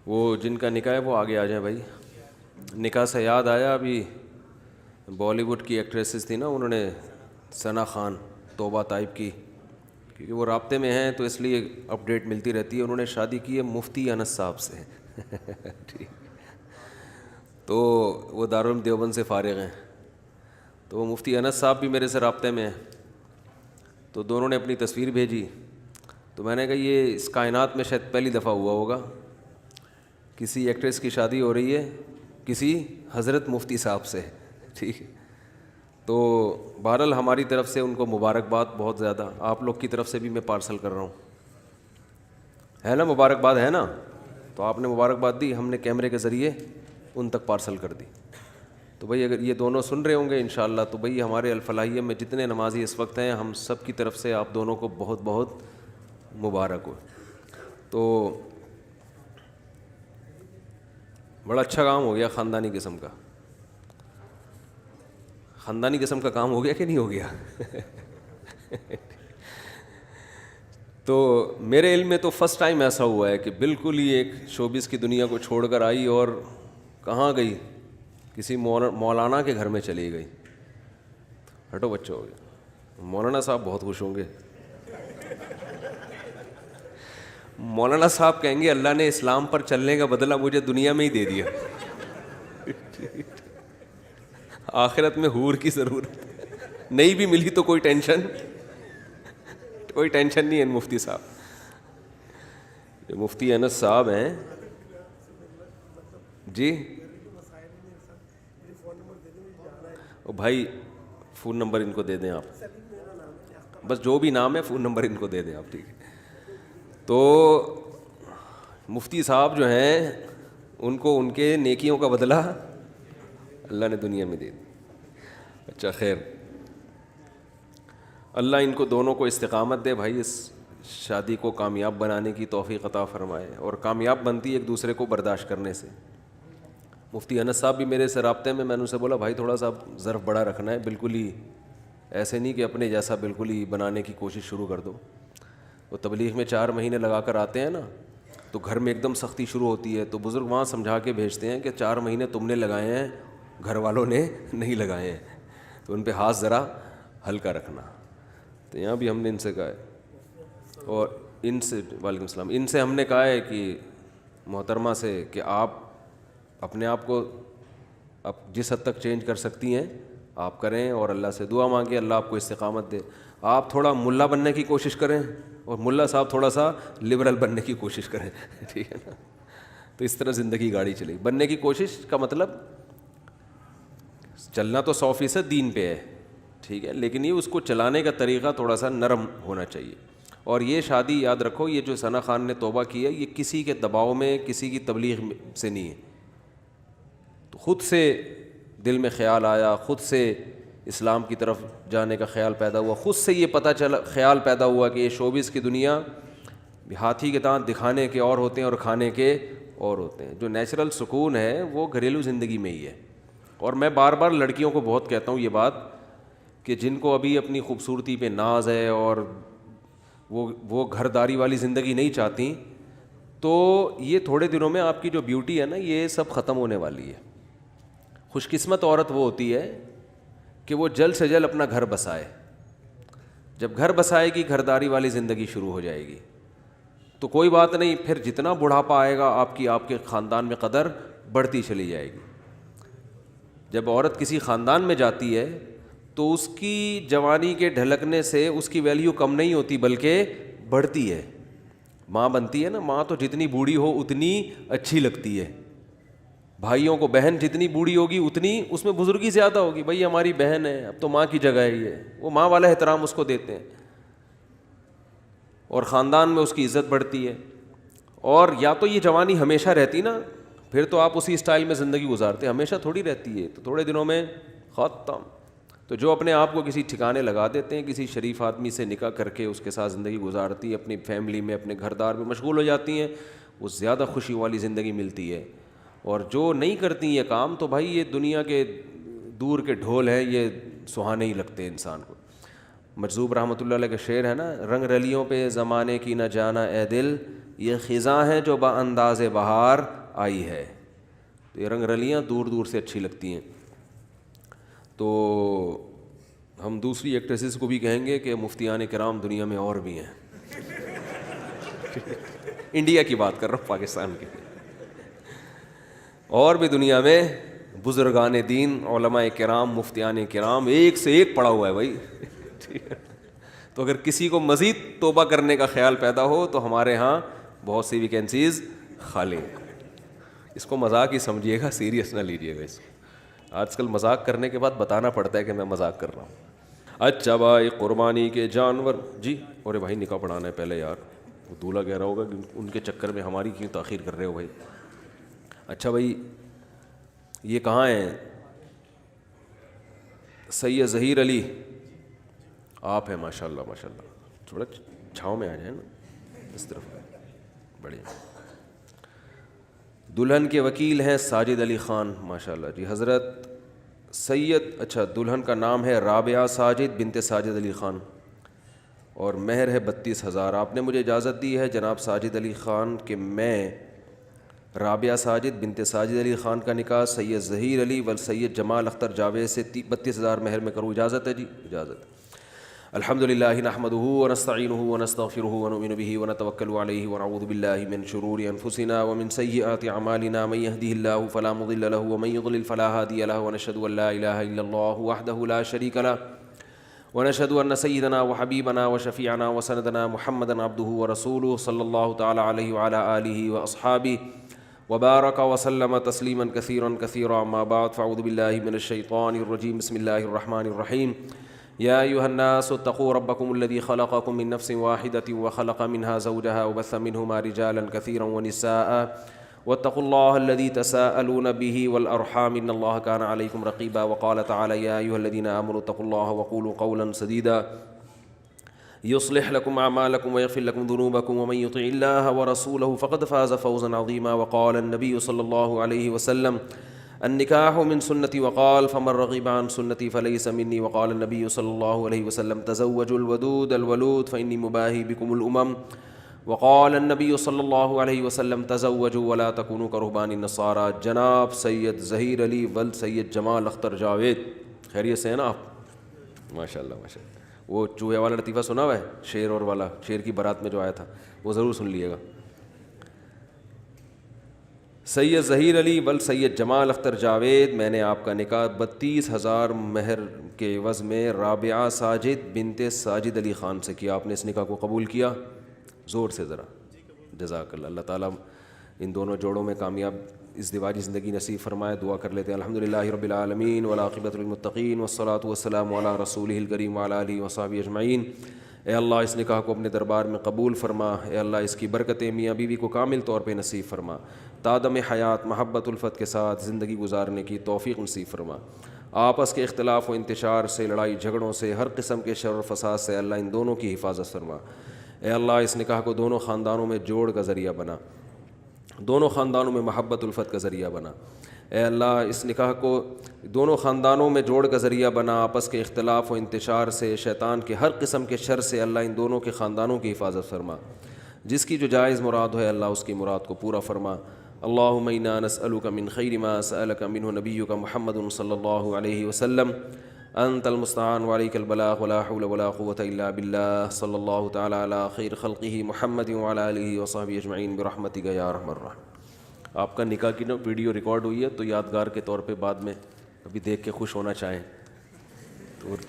وہ جن کا نکاح ہے وہ آگے آ جائیں بھائی. نکاح سے یاد آیا، ابھی بالی ووڈ کی ایکٹریسز تھی نا، انہوں نے ثنا خان توبہ طائب کی، کیونکہ وہ رابطے میں ہیں تو اس لیے اپڈیٹ ملتی رہتی ہے. انہوں نے شادی کی ہے مفتی انس صاحب سے. ٹھیک، تو وہ دارالعلوم دیوبند سے فارغ ہیں، تو وہ مفتی انس صاحب بھی میرے سے رابطے میں ہیں. تو دونوں نے اپنی تصویر بھیجی، تو میں نے کہا یہ اس کائنات میں شاید پہلی دفعہ ہوا ہوگا، کسی ایکٹریس کی شادی ہو رہی ہے کسی حضرت مفتی صاحب سے. ٹھیک ہے، تو بہرحال ہماری طرف سے ان کو مبارکباد بہت زیادہ، آپ لوگ کی طرف سے بھی میں پارسل کر رہا ہوں، ہے نا؟ مبارکباد ہے نا؟ تو آپ نے مبارکباد دی، ہم نے کیمرے کے ذریعے ان تک پارسل کر دی. تو بھئی اگر یہ دونوں سن رہے ہوں گے انشاءاللہ، تو بھئی ہمارے الفلاحیہ میں جتنے نمازی اس وقت ہیں، ہم سب کی طرف سے آپ دونوں کو بہت بہت مبارک ہو. تو بڑا اچھا کام ہو گیا، خاندانی قسم کا. خاندانی قسم کا کام ہو گیا کہ نہیں ہو گیا؟ تو میرے علم میں تو فرسٹ ٹائم ایسا ہوا ہے کہ بالکل ہی ایک شوبز کی دنیا کو چھوڑ کر آئی اور کہاں گئی؟ کسی مولانا کے گھر میں چلی گئی. ہٹو بچوں ہو گیا. مولانا صاحب بہت خوش ہوں گے. مولانا صاحب کہیں گے اللہ نے اسلام پر چلنے کا بدلہ مجھے دنیا میں ہی دے دیا. آخرت میں حور کی ضرورت نہیں بھی ملی تو کوئی ٹینشن نہیں ہے. مفتی صاحب، یہ مفتی انس صاحب ہیں جی. او بھائی فون نمبر ان کو دے دیں آپ، بس جو بھی نام ہے فون نمبر ان کو دے دیں آپ. ٹھیک ہے، تو مفتی صاحب جو ہیں ان کو ان کے نیکیوں کا بدلہ اللہ نے دنیا میں دے دیا. اچھا خیر، اللہ ان کو دونوں کو استقامت دے بھائی، اس شادی کو کامیاب بنانے کی توفیق عطا فرمائے، اور کامیاب بنتی ایک دوسرے کو برداشت کرنے سے. مفتی انس صاحب بھی میرے سے رابطے میں، نے ان سے بولا بھائی تھوڑا سا ظرف بڑا رکھنا ہے، بالکل ہی ایسے نہیں کہ اپنے جیسا بالکل ہی بنانے کی کوشش شروع کر دو. وہ تبلیغ میں 4 مہینے لگا کر آتے ہیں نا، تو گھر میں ایک دم سختی شروع ہوتی ہے، تو بزرگ وہاں سمجھا کے بھیجتے ہیں کہ 4 مہینے تم نے لگائے ہیں، گھر والوں نے نہیں لگائے ہیں، تو ان پہ ہاتھ ذرا ہلکا رکھنا. تو یہاں بھی ہم نے ان سے کہا ہے، اور ان سے وعلیکم السلام، ان سے ہم نے کہا ہے کہ محترمہ سے کہ آپ اپنے آپ کو اب جس حد تک چینج کر سکتی ہیں آپ کریں، اور اللہ سے دعا مانگیں اللہ آپ کو استقامت دے. آپ تھوڑا ملا بننے کی کوشش کریں، اور ملا صاحب تھوڑا سا لبرل بننے کی کوشش کریں. ٹھیک ہے نا؟ تو اس طرح زندگی گاڑی چلے گی. بننے کی کوشش کا مطلب چلنا تو 100% دین پہ ہے، ٹھیک ہے، لیکن یہ اس کو چلانے کا طریقہ تھوڑا سا نرم ہونا چاہیے. اور یہ شادی یاد رکھو، یہ جو ثنا خان نے توبہ کی ہے، یہ کسی کے دباؤ میں، کسی کی تبلیغ سے نہیں ہے. تو خود سے دل میں خیال آیا، خود سے اسلام کی طرف جانے کا خیال پیدا ہوا، خود سے یہ پتہ چلا، خیال پیدا ہوا کہ یہ شوبز کی دنیا ہاتھی کے دانت دکھانے کے اور ہوتے ہیں اور کھانے کے اور ہوتے ہیں. جو نیچرل سکون ہے وہ گھریلو زندگی میں ہی ہے. اور میں بار بار لڑکیوں کو بہت کہتا ہوں یہ بات، کہ جن کو ابھی اپنی خوبصورتی پہ ناز ہے اور وہ گھرداری والی زندگی نہیں چاہتی، تو یہ تھوڑے دنوں میں آپ کی جو بیوٹی ہے نا، یہ سب ختم ہونے والی ہے. خوش قسمت عورت وہ ہوتی ہے کہ وہ جلد سے جلد اپنا گھر بسائے. جب گھر بسائے گی، گھرداری والی زندگی شروع ہو جائے گی، تو کوئی بات نہیں، پھر جتنا بڑھاپا آئے گا آپ کے خاندان میں قدر بڑھتی چلی جائے گی. جب عورت کسی خاندان میں جاتی ہے تو اس کی جوانی کے ڈھلکنے سے اس کی ویلیو کم نہیں ہوتی بلکہ بڑھتی ہے. ماں بنتی ہے نا، ماں تو جتنی بوڑھی ہو اتنی اچھی لگتی ہے. بھائیوں کو بہن جتنی بوڑھی ہوگی اتنی اس میں بزرگی زیادہ ہوگی. بھائی ہماری بہن ہے، اب تو ماں کی جگہ ہے، یہ وہ ماں والا احترام اس کو دیتے ہیں، اور خاندان میں اس کی عزت بڑھتی ہے. اور یا تو یہ جوانی ہمیشہ رہتی نا، پھر تو آپ اسی اسٹائل میں زندگی گزارتے. ہمیشہ تھوڑی رہتی ہے، تو تھوڑے دنوں میں ختم. تو جو اپنے آپ کو کسی ٹھکانے لگا دیتے ہیں، کسی شریف آدمی سے نکاح کر کے اس کے ساتھ زندگی گزارتی، اپنی فیملی میں، اپنے گھردار میں مشغول ہو جاتی ہیں، وہ زیادہ خوشی والی زندگی ملتی ہے. اور جو نہیں کرتی یہ کام، تو بھائی یہ دنیا کے دور کے ڈھول ہیں، یہ سہانے ہی لگتے انسان کو. مجذوب رحمۃ اللہ علیہ کا شعر ہے نا، رنگ رلیوں پہ زمانے کی نہ جانا اے دل، یہ خزاں ہے جو با انداز بہار آئی ہے. تو یہ رنگ رلیاں دور دور سے اچھی لگتی ہیں. تو ہم دوسری ایکٹریسز کو بھی کہیں گے کہ مفتیان کرام دنیا میں اور بھی ہیں. انڈیا کی بات کر رہا ہوں, پاکستان کی. اور بھی دنیا میں بزرگان دین, علماء کرام, مفتیان کرام ایک سے ایک پڑا ہوا ہے بھائی. تو اگر کسی کو مزید توبہ کرنے کا خیال پیدا ہو تو ہمارے ہاں بہت سی ویکینسیز خالی. اس کو مذاق ہی سمجھیے گا, سیریس نہ لیجیے گا اس کو. آج کل مذاق کرنے کے بعد بتانا پڑتا ہے کہ میں مذاق کر رہا ہوں. اچھا بھائی, قربانی کے جانور. جی اور بھائی نکاح پڑھانا ہے پہلے یار. وہ دولہا کہہ رہا ہوگا کہ ان کے چکر میں ہماری کیوں تاخیر کر رہے ہو بھائی. اچھا بھائی, یہ کہاں ہیں؟ سید ظہیر علی آپ ہیں, ماشاء اللہ ماشاء اللہ. تھوڑا چھاؤں میں آ جائیں نا, اس طرف. بڑھیا. دلہن کے وکیل ہیں ساجد علی خان, ماشاء اللہ جی. حضرت سید, اچھا دلہن کا نام ہے رابعہ ساجد بنت ساجد علی خان اور مہر ہے 32,000. آپ نے مجھے اجازت دی ہے جناب ساجد علی خان کہ میں رابعہ ساجد بنت ساجد علی خان کا نکاح سید ظہیر علی و سید جمال اختر جاوید سے 32,000 مہر میں کروں. اجازت ہے جی؟ اجازت. الحمدللہ نحمدہ ونستعینہ ونستغفرہ ونؤمن بہ ونتوکل علیہ ونعوذ باللہ من شرور انفسنا ومن سیئات اعمالنا من یہدہ اللہ فلا مضل لہ ومن یضلل فلا ہادی لہ ونشہد ان لا الہ الا اللہ وحدہ لا شریک لہ ونشهد أن سيدنا وحبيبنا وشفيعنا وسندنا محمدا عبده ورسوله صلى الله تعالى عليه وعلى آله وأصحابه وبارك وسلم تسليما كثيرا كثيرا. أما بعد فأعوذ بالله من الشيطان الرجيم. بسم الله الرحمن الرحيم. يا أيها الناس اتقوا ربكم الذي خلقكم من نفس واحدة وخلق منها زوجها وبث منهما رجالا كثيرا ونساء واتقوا الله الذي تساءلون به والأرحام إن الله كان عليكم رقيبا. وقال تعالى يا أيها الذين آمنوا اتقوا الله وقولوا قولا سديدا يصلح لكم أعمالكم ويغفر لكم ذنوبكم ومن يطع الله ورسوله فقد فاز فوزا عظيما. وقال النبي صلى الله عليه وسلم النكاح من سنتي وقال فمن رغب عن سنتي فليس مني. وقال النبي صلى الله عليه وسلم تزوجوا الودود الولود فإني مباهي بكم الأمم. وقال النبي صلی اللہ علیہ وسلم تزوجوا ولا تكونوا كرهبان النصارى. جناب سید ظہیر علی ولد سید جمال اختر جاوید, خیریت سے ہیں نا آپ؟ ماشاء اللہ ماشاء اللہ. وہ چوہے والا لطیفہ سنا ہوا ہے, شیر اور والا, شیر کی بارات میں جو آیا تھا, وہ ضرور سن لیے گا. سید ظہیر علی ولد سید جمال اختر جاوید, میں نے آپ کا نکاح 32,000 مہر کے عوض میں رابعہ ساجد بنت ساجد علی خان سے کیا. آپ نے اس نکاح کو قبول کیا؟ زور سے ذرا. جزاک اللہ. اللہ تعالیٰ ان دونوں جوڑوں میں کامیاب ازدواجی زندگی نصیب فرمائے. دعا کر لیتے ہیں. الحمدللہ رب العالمین والعاقبۃ للمتقین والصلاۃ والسلام علی رسولہ الکریم وعلی آلہ وصحبہ اجمعین. اے اللہ اس نکاح کو اپنے دربار میں قبول فرما. اے اللہ اس کی برکتیں میاں بیوی کو کامل طور پہ نصیب فرما. تادم حیات محبت الفت کے ساتھ زندگی گزارنے کی توفیق نصیب فرما. آپس کے اختلاف و انتشار سے, لڑائی جھگڑوں سے, ہر قسم کے شر و فساد سے اللہ ان دونوں کی حفاظت فرما. اے اللہ اس نکاح کو دونوں خاندانوں میں جوڑ کا ذریعہ بنا, دونوں خاندانوں میں محبت الفت کا ذریعہ بنا. اے اللہ اس نکاح کو دونوں خاندانوں میں جوڑ کا ذریعہ بنا. آپس کے اختلاف و انتشار سے, شیطان کے ہر قسم کے شر سے اللہ ان دونوں کے خاندانوں کی حفاظت فرما. جس کی جو جائز مراد ہے اللہ اس کی مراد کو پورا فرما. اللہم انا نسألک من خیر ما سألک منہ نبیک محمد صلی اللہ علیہ وسلم. انت المستعان وعلیک البلاغ ولا حول ولا قوة الا باللہ. صلی اللہ تعالی علی خیر خلقہ محمد وعلی آلہ وصحبہ اجمعین برحمتک یا ارحم الراحمین. آپ کا نکاح کی ویڈیو ریکارڈ ہوئی ہے تو یادگار کے طور پہ بعد میں کبھی دیکھ کے خوش ہونا چاہیں تو